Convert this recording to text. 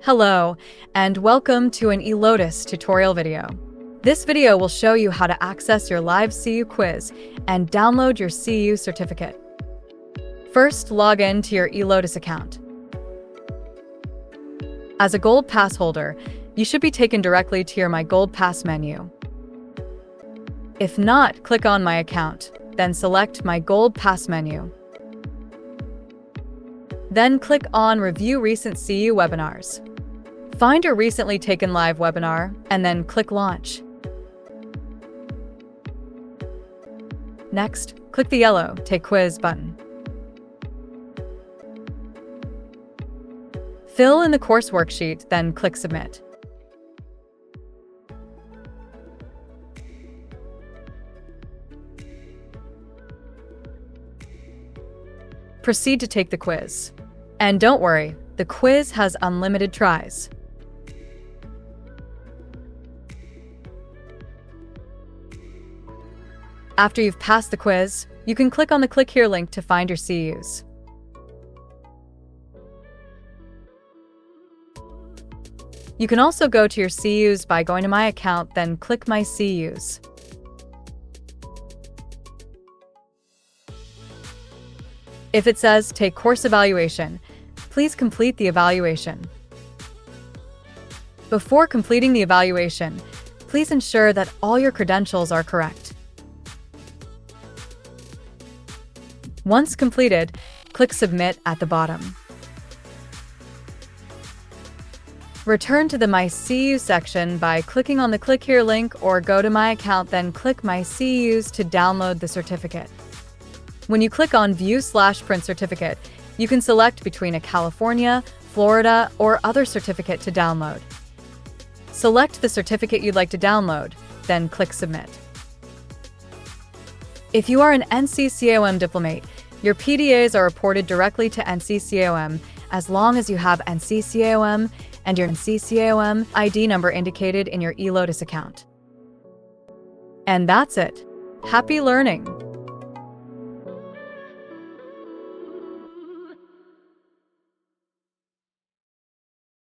Hello, and welcome to an eLotus tutorial video. This video will show you how to access your live CEU quiz and download your CEU certificate. First, log in to your eLotus account. As a Gold Pass holder, you should be taken directly to your My Gold Pass menu. If not, click on My Account, then select My Gold Pass menu. Then click on Review Recent CEU Webinars. Find your recently taken live webinar, and then click Launch. Next, click the yellow Take Quiz button. Fill in the course worksheet, then click Submit. Proceed to take the quiz. And don't worry, the quiz has unlimited tries. After you've passed the quiz, you can click on the Click Here link to find your CEUs. You can also go to your CEUs by going to My Account, then click My CEUs. If it says Take Course Evaluation, please complete the evaluation. Before completing the evaluation, please ensure that all your credentials are correct. Once completed, click Submit at the bottom. Return to the My CEU section by clicking on the Click Here link, or go to My Account, then click My CEUs to download the certificate. When you click on View/Print Certificate, you can select between a California, Florida, or other certificate to download. Select the certificate you'd like to download, then click Submit. If you are an NCCAOM Diplomate, your PDAs are reported directly to NCCAOM as long as you have NCCAOM and your NCCAOM ID number indicated in your eLotus account. And that's it. Happy learning!